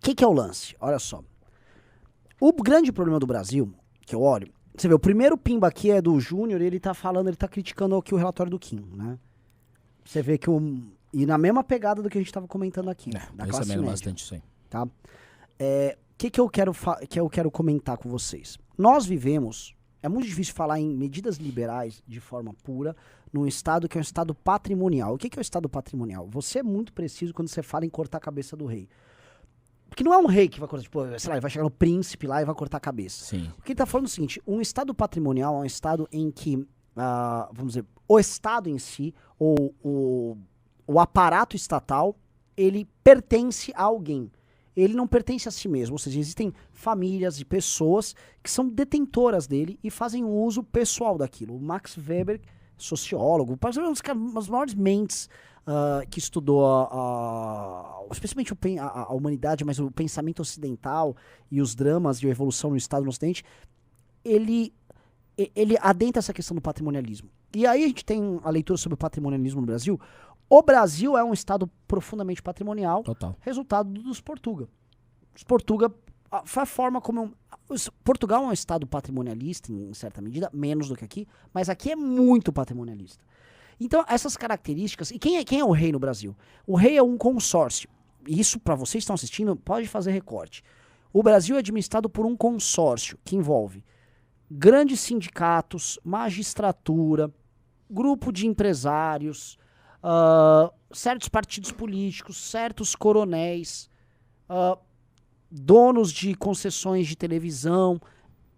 que é o lance? Olha só. O grande problema do Brasil, que eu olho, você vê, o primeiro pimba aqui é do Júnior, e ele tá falando, ele tá criticando aqui o relatório do Kim, né? Você vê que e na mesma pegada do que a gente tava comentando aqui, da classe média. Bastante isso aí. Tá? Que eu quero comentar com vocês? Nós vivemos, é muito difícil falar em medidas liberais de forma pura, num estado que é um estado patrimonial. O que é o estado patrimonial? Você é muito preciso quando você fala em cortar a cabeça do rei. Porque não é um rei que vai cortar, tipo, sei lá, ele vai chegar no príncipe lá e vai cortar a cabeça. Sim. O que ele tá falando é o seguinte, um estado patrimonial é um estado em que, vamos dizer, o estado em si, ou o aparato estatal, ele pertence a alguém. Ele não pertence a si mesmo, ou seja, existem famílias e pessoas que são detentoras dele e fazem um uso pessoal daquilo. O Max Weber, sociólogo, um das maiores mentes que estudou especialmente a humanidade, mas o pensamento ocidental e os dramas de evolução no Estado no Ocidente, ele adentra essa questão do patrimonialismo. E aí a gente tem a leitura sobre o patrimonialismo no Brasil. O Brasil é um estado profundamente patrimonial, Total. Resultado dos Portuga. Os Portuga, foi a forma como... Portugal é um estado patrimonialista, em certa medida, menos do que aqui, mas aqui é muito patrimonialista. Então, essas características... E quem é o rei no Brasil? O rei é um consórcio. Isso, para vocês que estão assistindo, pode fazer recorte. O Brasil é administrado por um consórcio que envolve grandes sindicatos, magistratura, grupo de empresários, certos partidos políticos, certos coronéis, donos de concessões de televisão.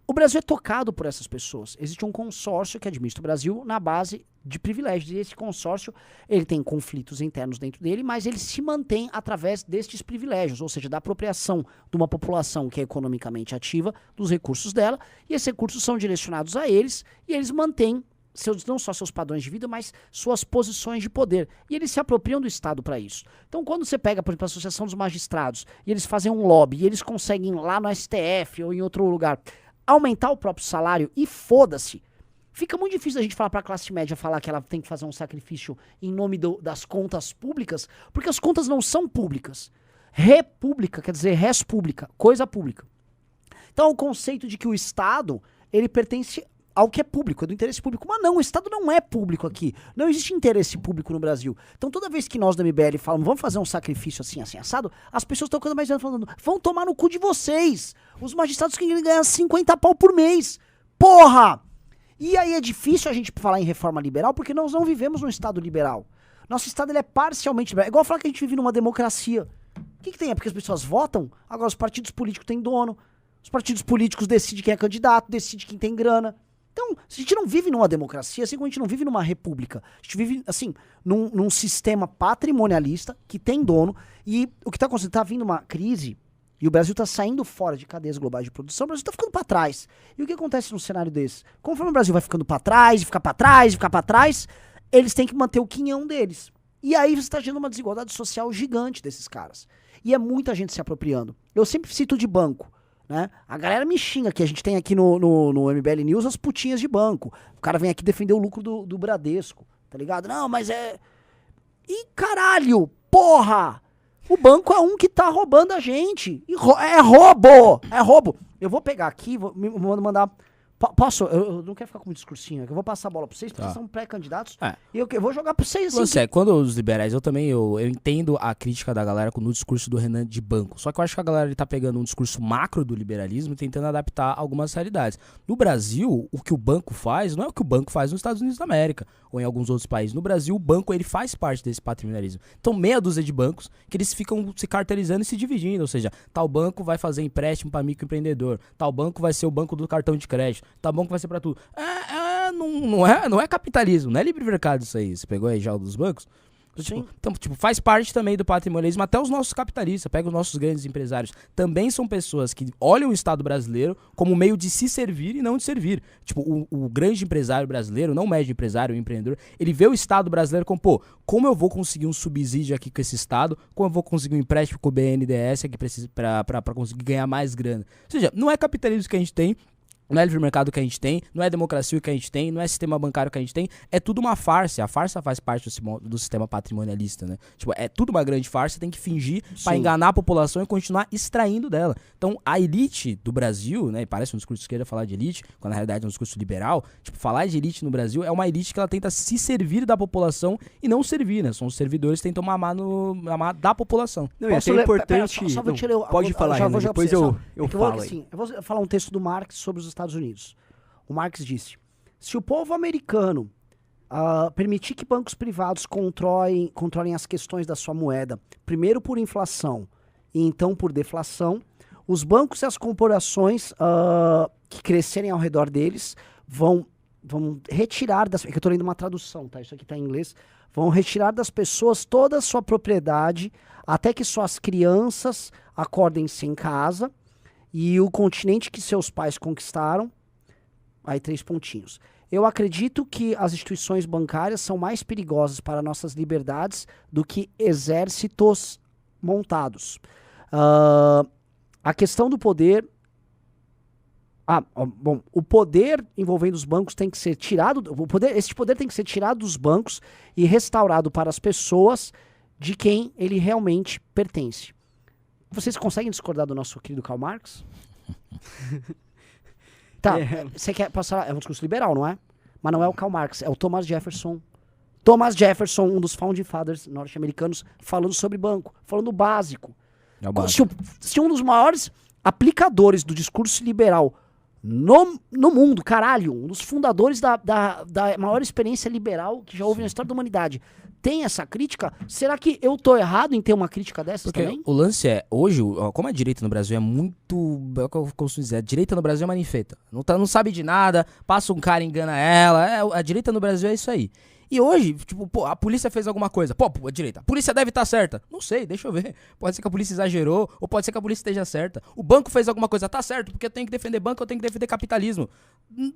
O Brasil é tocado por essas pessoas. Existe um consórcio que administra o Brasil na base de privilégios. E esse consórcio, ele tem conflitos internos dentro dele, mas ele se mantém através destes privilégios, ou seja, da apropriação de uma população que é economicamente ativa dos recursos dela, e esses recursos são direcionados a eles, e eles mantêm não só seus padrões de vida, mas suas posições de poder. E eles se apropriam do Estado para isso. Então, quando você pega, por exemplo, a Associação dos Magistrados, e eles fazem um lobby, e eles conseguem lá no STF ou em outro lugar aumentar o próprio salário e foda-se, fica muito difícil a gente falar para a classe média falar que ela tem que fazer um sacrifício em nome das contas públicas, porque as contas não são públicas. República quer dizer res pública, coisa pública. Então, o conceito de que o Estado, ele pertence ao que é público, é do interesse público. Mas não, o Estado não é público aqui. Não existe interesse público no Brasil. Então, toda vez que nós da MBL falamos, vamos fazer um sacrifício assim, assim, assado, as pessoas estão ficando mais falando, vão tomar no cu de vocês. Os magistrados que ganham 50 pau por mês. Porra! E aí é difícil a gente falar em reforma liberal, porque nós não vivemos num Estado liberal. Nosso Estado, ele é parcialmente liberal. É igual falar que a gente vive numa democracia. O que tem? É porque as pessoas votam? Agora os partidos políticos têm dono. Os partidos políticos decidem quem é candidato, decidem quem tem grana. Então, a gente não vive numa democracia, assim como a gente não vive numa república. A gente vive, assim, num sistema patrimonialista que tem dono. E o que está acontecendo? Está vindo uma crise e o Brasil está saindo fora de cadeias globais de produção. O Brasil está ficando para trás. E o que acontece num cenário desse? Conforme o Brasil vai ficando para trás, e ficar para trás, e ficar para trás, eles têm que manter o quinhão deles. E aí você está gerando uma desigualdade social gigante desses caras. E é muita gente se apropriando. Eu sempre cito de banco. Né? A galera me xinga que a gente tem aqui no MBL News as putinhas de banco. O cara vem aqui defender o lucro do Bradesco, tá ligado? Não, mas é... E caralho, porra! O banco é um que tá roubando a gente. E é roubo! É roubo! Eu vou pegar aqui, vou mandar... Posso? Eu não quero ficar com um discursinho, é que eu vou passar a bola pra vocês, porque vocês são pré-candidatos. E eu vou jogar pra vocês assim. Quando os liberais, eu entendo a crítica da galera no discurso do Renan de banco. Só que eu acho que a galera tá pegando um discurso macro do liberalismo e tentando adaptar algumas realidades. No Brasil, o que o banco faz não é o que o banco faz nos Estados Unidos da América ou em alguns outros países. No Brasil, o banco ele faz parte desse patrimonialismo. Então, meia dúzia de bancos que eles ficam se cartelizando e se dividindo. Ou seja, tal banco vai fazer empréstimo para microempreendedor, tal banco vai ser o banco do cartão de crédito, tá bom que vai ser pra tudo. Não é capitalismo, não é livre mercado isso aí. Você pegou aí já o dos bancos? Então, faz parte também do patrimonialismo, até os nossos capitalistas, pega os nossos grandes empresários. Também são pessoas que olham o Estado brasileiro como meio de se servir e não de servir. O grande empresário brasileiro, não o médio empresário, o empreendedor, ele vê o Estado brasileiro como, como eu vou conseguir um subsídio aqui com esse Estado, como eu vou conseguir um empréstimo com o BNDES aqui pra conseguir ganhar mais grana. Ou seja, não é capitalismo que a gente tem. Não é livre mercado que a gente tem, não é democracia que a gente tem, não é sistema bancário que a gente tem, é tudo uma farsa. A farsa faz parte do sistema patrimonialista, né? Tipo, é tudo uma grande farsa, tem que fingir pra enganar a população e continuar extraindo dela. Então, a elite do Brasil, né? Parece um discurso de esquerda falar de elite, quando na realidade é um discurso liberal. Tipo, falar de elite no Brasil é uma elite que ela tenta se servir da população e não servir, né? São os servidores que tentam mamar da população. Não, é até importante... Só vou te ler, pode falar, Renan, depois eu falo aí. Assim, eu vou falar um texto do Marx sobre os Estados Unidos. O Marx disse: se o povo americano permitir que bancos privados controlem as questões da sua moeda, primeiro por inflação e então por deflação, os bancos e as corporações que crescerem ao redor deles vão retirar das... É que eu estou lendo uma tradução, tá? Isso aqui está em inglês. Vão retirar das pessoas toda a sua propriedade até que suas crianças acordem-se em casa e o continente que seus pais conquistaram. Aí 3 pontinhos. Eu acredito que as instituições bancárias são mais perigosas para nossas liberdades do que exércitos montados. A questão do poder... o poder envolvendo os bancos tem que ser tirado... Esse poder tem que ser tirado dos bancos e restaurado para as pessoas de quem ele realmente pertence. Vocês conseguem discordar do nosso querido Karl Marx? Tá, você quer passar... É um discurso liberal, não é? Mas não é o Karl Marx, é o Thomas Jefferson. Thomas Jefferson, um dos founding fathers norte-americanos, falando sobre banco, falando básico. É o básico. Se um dos maiores aplicadores do discurso liberal no mundo, caralho, um dos fundadores da maior experiência liberal que já houve na história da humanidade, tem essa crítica, será que eu tô errado em ter uma crítica dessas também? O lance é, hoje, como a direita no Brasil é muito, é o que eu costumo dizer, a direita no Brasil é manifeta, não sabe de nada, passa um cara e engana ela, a direita no Brasil é isso aí. E hoje, tipo, pô, a polícia fez alguma coisa. Pô, a direita, a polícia deve estar certa. Não sei, deixa eu ver. Pode ser que a polícia exagerou, ou pode ser que a polícia esteja certa. O banco fez alguma coisa, tá certo, porque eu tenho que defender banco, eu tenho que defender capitalismo.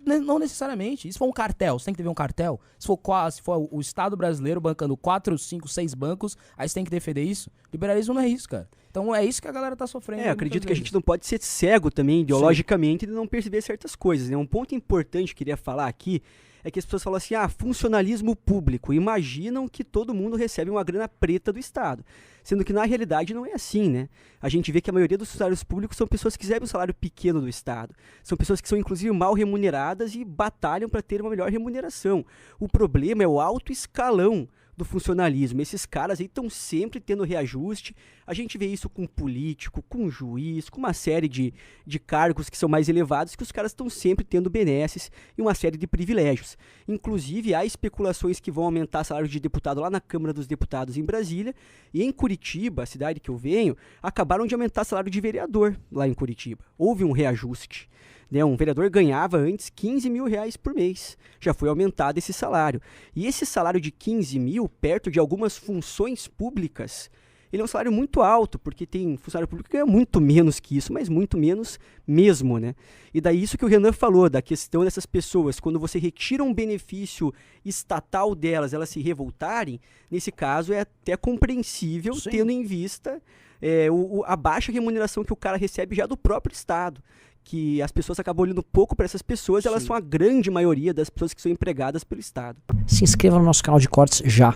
Não necessariamente. Se for um cartel, você tem que defender um cartel. Se for o Estado brasileiro bancando 4, 5, 6 bancos, aí você tem que defender isso. Liberalismo não é isso, cara. Então é isso que a galera tá sofrendo. Eu acredito que a gente não pode ser cego também, ideologicamente, e não perceber certas coisas, né? Um ponto importante que eu queria falar aqui é que as pessoas falam assim, funcionalismo público, imaginam que todo mundo recebe uma grana preta do Estado, sendo que na realidade não é assim, né? A gente vê que a maioria dos funcionários públicos são pessoas que recebem um salário pequeno do Estado, são pessoas que são inclusive mal remuneradas e batalham para ter uma melhor remuneração. O problema é o alto escalão do funcionalismo. Esses caras aí estão sempre tendo reajuste. A gente vê isso com político, com juiz, com uma série de cargos que são mais elevados, que os caras estão sempre tendo benesses e uma série de privilégios. Inclusive, há especulações que vão aumentar salário de deputado lá na Câmara dos Deputados em Brasília, e em Curitiba, a cidade que eu venho, acabaram de aumentar salário de vereador lá em Curitiba. Houve um reajuste. Um vereador ganhava antes 15 mil reais por mês. Já foi aumentado esse salário. E esse salário de 15 mil, perto de algumas funções públicas, ele é um salário muito alto, porque tem funcionário público que ganha muito menos que isso, mas muito menos mesmo, né? E daí isso que o Renan falou, da questão dessas pessoas, quando você retira um benefício estatal delas, elas se revoltarem, nesse caso é até compreensível, sim, tendo em vista a baixa remuneração que o cara recebe já do próprio Estado. Que as pessoas acabam olhando pouco para essas pessoas, sim, elas são a grande maioria das pessoas que são empregadas pelo Estado. Se inscreva no nosso canal de cortes já.